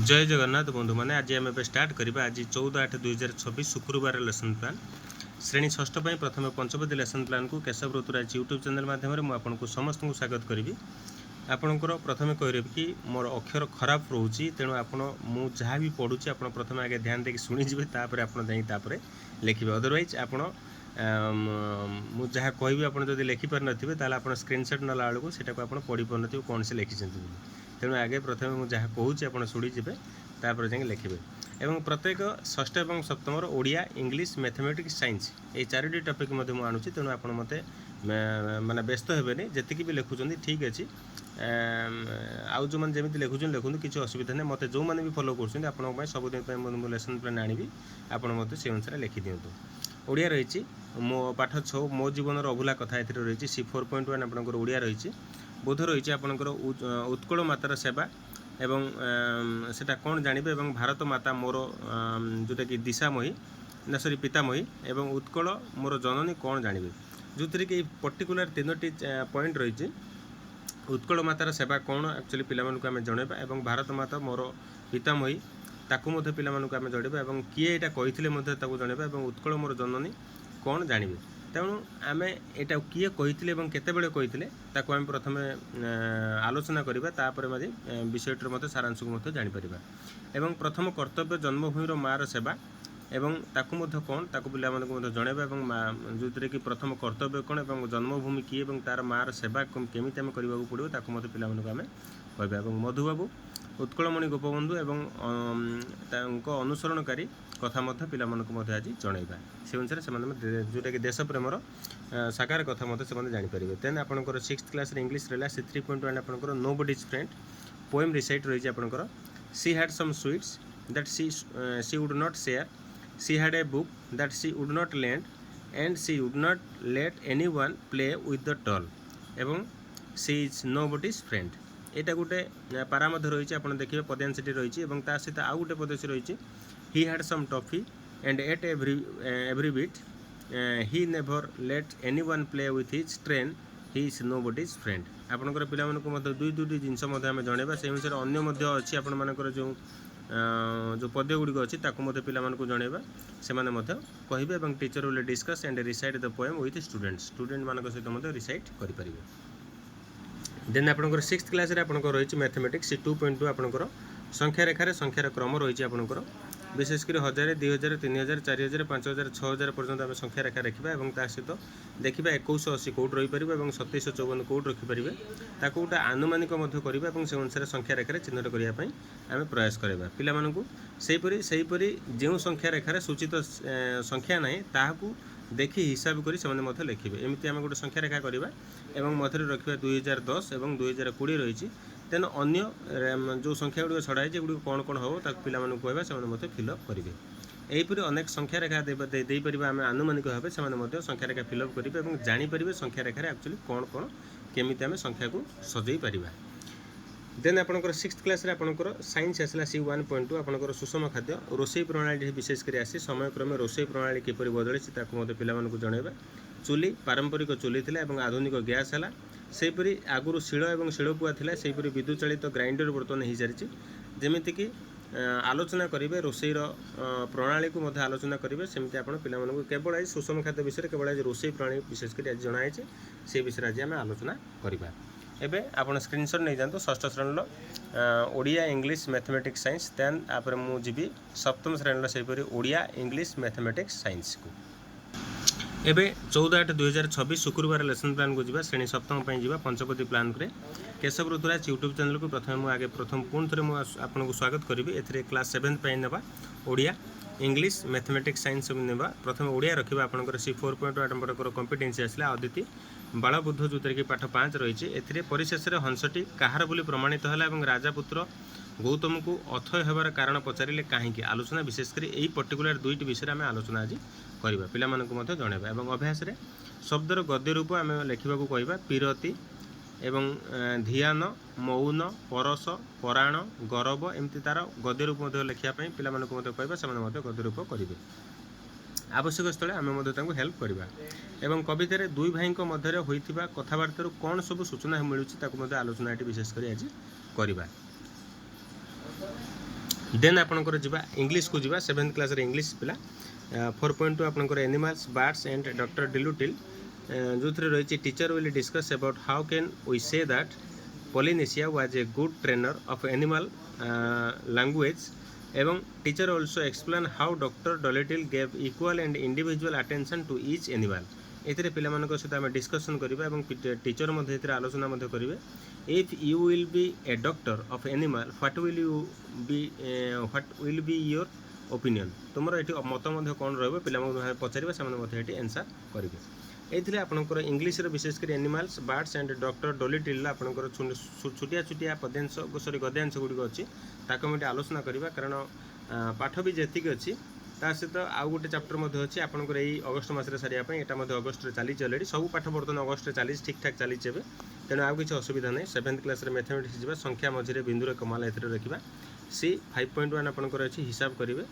जय जगन्नाथ बंधु मैंने आज आम स्टार्ट करवा आज 14/8/2026 शुक्रवार लेसन प्लान श्रेणी षष्ठ प्रथम पंचपदी लेसन प्लान को केशव ऋतुराज यूट्यूब चैनल माध्यम आपको समस्त को स्वागत करी आपणकर प्रथम कह कि मोर अक्षर खराब रोचे तेणु आपड़ जहाँ भी पढ़ुची आप प्रथम आगे ध्यान देकर शुणीजे आपड़ लिखे अदरवाइज आपड़ मुझे जहाँ कहि आप लिखिपार नथिबे ताले आपण स्क्रीनशॉट नला बेलू से पढ़ी पार नथिबे कौन से लिखिं तेणु आगे प्रथम मुझे जहाँ कहूँ आप शुणीजे तापर जाए लिखे एवं प्रत्येक षष्ठ और सप्तम ओडिया इंग्लिश मैथमेटिक्स साइंस ये चारोटी टपिक मुझे आणुची तेणु आप मत माने व्यस्त हेनी जी भी लिखुं ठीक अच्छे आउ जो मैंने जमी लिखुन लिखुन किसी असुविधा नहीं मत जो मैंने भी फॉलो कर सबुदिन लेसन प्लान आनी आप मत से अनुसार लिखि दिंतु ओडिया रही मो पाठ 6 मो जीवन अभूला कथा ए रही सी 4.1 आपंकर ओडिया रही बोध रही आपंकर उत्कल मातार सेवा एवं सेटा कौन जानवे एवं भारत माता मोर जोटा कि दिशामयी ना सॉरी पितामयी एवं उत्कल मोर जननी कौन जानवे जो थी कि पर्टिकुलर तीनोटी पॉइंट रही उत्कल मातार सेवा कौन एक्चुअली पिलामानकु आमे जणेबा एवं भारत माता मोर पितामयी ताकू मध्य पिलामानकु आमे जणेबा एवं किए एटा कहिथिले मध्य ताकू जणेबा एवं उत्कल मोर जननी कौन जानवे तेणु आमे एटा किए कहिथिले एवं केतेबेले कहिथिले ताकू आमे प्रथमे आलोचना करिबा तापर मध्ये विषयटर मध्य सारांश को मध्य जानि परिबा एवं प्रथम कर्तव्य जन्मभूमिर मार सेवा एवं ताकू मध्य कौन ताकू पिलामानकु मध्य जणेबा एवं जोथिरे कि प्रथम कर्तव्य कौन एवं जन्मभूमि किए एवं तार मार सेवा केमिति आमे करिबाकू पड़िबो ताकू मध्य पिलामानकु आमे कहबा एवं मधुबाबू उत्कलमणि गोपबंधु एवं तांको अनुसरणकारी कथा मध्य पिलामानकु मध्य आज जणैबा से अनुसार से जोटा कि देश प्रेमर साकार कथा मध्य से जानीपर देन आपंकर 6th क्लास इंग्लिश रहा सी 3.1 आपंकर nobody's friend poem recite रही आपंकर she had some sweets that she would not share she had a book that she would not lend and she would not let anyone play with the doll एवं she is nobody's friend यहाँ गोटे पारा रही आप देखिए पद्यांशटी रही सहित आउ गोटे पदसी रही he had some toffee and ate every bit he never let anyone play with his train he is nobody's friend आपंकर पिलामानकु दुई दुईटी जिनस जनइबा से अनुसार अन्य अच्छी आपर जो जो पद्य गुड़िक अच्छी ताकू पिलामानकु जनइबा से कहे और teacher will discuss and recite the poem with student मान सहित रिसाइट करें देन आपंकर 6th क्लास रही मैथमेटिक्स 2.2 आपंकर संख्या रेखार संख्यार क्रम रही आपंकर विशेषकर 1000 2000 3000 4000 5000 6000 पर्यंत आम संख्या रेखा रखा और सहित देखा 2180 कौट रही पार और 2754 कौट रखिपारे ताकू गोटे आनुमानिक करवा से अनुसार संख्या रेखार चिन्हट करने आम प्रयास करवा पिलापरी जो संख्या रेखार सूचित संख्या ना ताकू देखी हिसाब कर लिखे एमती आम गोटे संख्या रेखा करवा एवं मध्य रखा 2010 और 2020 रही तेन अन्य जो संख्या गुड़िक छड़ाई गुड़ कौन कौन हम ताक पिला कहवा से फिलअप करेंगे यहीपरि अनेक संख्या रेखा देपर आम आनुमानिक भाव से संख्या रेखा फिलअप करेंगे और जानीपर संख्या रेखार एक्चुअली कौन कौन केमी आम संख्या को सजई पार देन आपंकर 6th क्लास आपंकर साइंस आसला सी 1.2 आपंकर सुषम खाद्य रोसई प्रणाली विशेषकर आसी समय क्रमे रोसई प्रणाली किपर बदली पिलामानकु जनइबा चुली पारंपरिक चुली थिला एवं आधुनिक गैस है सेहीपरि आगुरी शिल और शिलपुआ थिला सेहीपरि विद्युत चालित ग्राइंडर बर्तमान हो सारी जमीक आलोचना करेंगे रोसईर प्रणाली को आलोचना करेंगे सेमती आप पिलामानकु केवल आज सुषम खाद्य विषय केवल आज रोसई प्रणाली विशेषकर आज जनाई से विषय आज आम आलोचना करवा एबे आपण स्क्रीनशॉट नहीं जातु 6ठ श्रेणी Odia English mathematics science then आपरे मु जीवी 7म श्रेणी सेहीपरि ओडिया इंग्लिश मैथमेटिक्स साइंस को एबे 14/8/2026 शुक्रवार लेसन प्लान को जीवा श्रेणी 7म पई जीवा पंचपदी प्लान करे केशव ऋतुराज यूट्यूब चैनल को प्रथम पुणी थे आपको स्वागत करी एथिरे क्लास 7th पई नेबा ओडिया इंग्लिश मैथमेटिक्स साइंस नेबा प्रथम ओडिया रखिबा आपनकर सी 4.1 आपनकर कॉम्पिटेंसी आसला अदिति बालबुद्ध जो कि पाठ 5 रही एथिरे परिशेष हंसटी कहार बोली प्रमाणित है और राजापुत्र गौतम को अथय होबार कारण पचारे कहीं आलोचना विशेषकर यही पर्टिकुलर दुईटी विषय आम आलोचना आज करवा पिलामानकु जनइबा और अभ्यास शब्दर गद्य रूप आम लिखा कहवा पीरती एवं धियान मौन परस पराण गौरव एमती तार गद्य रूप लिखापी पिलामानकु कहवा से गद्य रूप करेंगे आवश्यक स्थले आम हेल्प करवा एवं कवितार दुई भाई मध्य होता कथबार्तार कौन सब सूचना मिलूँ आलोचना विशेषकर आज करवा देन आपंकर जा इंग्लीश को जा 7th क्लास इंग्लीश पिला 4.2 आपंकर animals birds and doctor Dolittle जो रही teacher will discuss about how can we say that Polynesia was a good trainer of animal language एवं teacher also explain how Dr. Dolittle gave equal and individual attention to each animal एथिरे पिला मानक सहित आम discussion करिबा एवं teacher मध्ये एथिरे आलोचना मध्ये करिवे if you will be a doctor of animal what will be your opinion तुमर एठी मत मध्ये कोन रहबो पिला मध्ये पचारिबा से मध्ये एठी आंसर करिवे एथिले आपनकर इंग्लिश रे विशेषकर एनिमल्स बर्ड्स एंड डॉक्टर डोलिटिल आपनकर छुटिया छुटिया पद्यांश सॉरी गद्यांश गुडी अछि ताको मध्ये आलोचना करिबा कारण पाठ भी जेतिक अछि ता सहित आउ गोटे चैप्टर मध्ये अछि आपनकर एई अगस्त मास रे सारिया पय एटा मध्ये अगस्त रे चली ऑलरेडी सब पाठ बर्तन अगस्त रे चली ठीक ठाक चली जेबे तेनो आउ किछ असुविधा नै 7th क्लास रे मैथमेटिक्स जिबा संख्या मझी रे बिंदु रे कमाल एथिरे रखिबा सी 5.1 आपनकर अछि हिसाब करिवे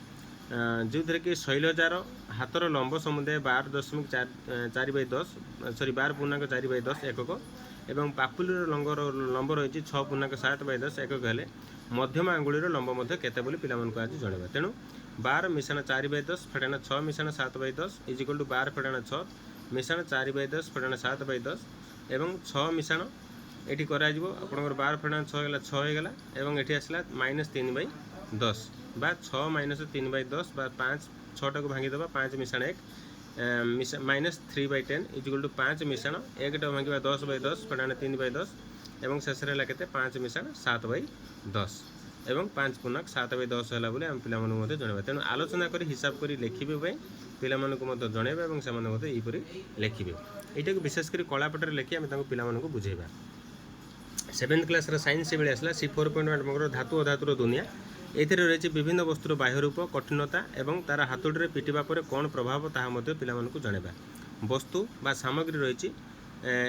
जो थे कि शैलजार हाथर लंब समुदाय 12.4/10 सॉरी 12.4/10 एकक एवं पापुलीर लंब रही 6.7/10 एकक हेले मध्यम आंगुलीर लंब मध्य केते बोली पिला मन को आज जणेबा तेणु 12 मिशाण 4/10 फेडाण 6 मिशाण 7/10 इज इक्वल टू 12 फेडाण 6 मिशाण 4/10 फेडाण 7/10 एवं 6 मिशाण एठी करा जिवो आपनकर 12 फेडाण 6 गेला 6 हे गेला एवं एठी आसला -3/10 बा 6 - 3/10 बा 5 6 को भांगी दबा 5 मिशाण 1 -3/10 इज इक्वल टू 5 मिशाण 1 टा भांगीबा 10/10 फेडाण 3/10 एवं शेष रे केते 5 मिशाण 7/10 एवं 5 पूर्णांक 7/10 होला बोले हम पिला मानक मध्ये जणेबा तेनु आलोचना करी हिसाब करी लेखिबे पय पिला मानक मध्ये जणेबा एवं से मानक मध्ये एपरि लेखिबे एटा को विशेष करी कला पटर लेखि हम ताको पिला मानक बुझेबा 7th क्लास रे साइंस बेले आसला सी 4.1 मगर धातु अधातुर दुनिया एथिरे रही विभिन्न वस्तुर बाह्य रूप कठिनता एवं तार हातुड़ी रे पिटिबा परे कोन प्रभाव ताहा मध्ये पिला मानकु जणेबा वस्तु बा सामग्री रही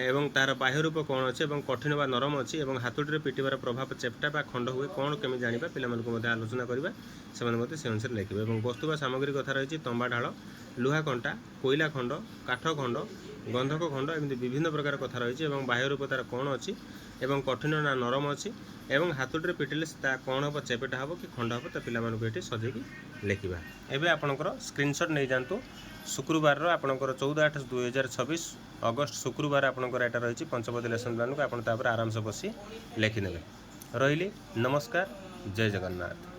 एवं तार बाह्य रूप कौन अच्छे एवं कठिन बा नरम अच्छी एवं हातुड़ी रे पिटिबार प्रभाव चेप्टा बा खंड हुए कौन केमी जानिबा पिला मानकु मध्ये आलोचना करिबा सेमाने मध्ये से अनुसार लिखिबा एवं वस्तु बा सामग्री कथा रही तंबा ढाल लुहा कंटा कोयला खंड काठ खंड गंधक खंड एमती विभिन्न प्रकार कथा रही एवं बाह्य रूप तार कौन अच्छी एवं कठिन ना नरम अच्छी एवं हातुड़ी रे पिटिले ता कौन हम चेपेटा हम कि खंड हम तो पिला मानकु एठी सजेकी लिखिबा एबे आपनकर स्क्रीनशॉट नै जानतु शुक्रवार आपनकर 14/8/2026 अगस्त शुक्रवार आपनकर एटा रही पंचपदी लेसन प्लान को आपन तापर आराम से बसी लिखि नेबे रहिली नमस्कार जय जगन्नाथ।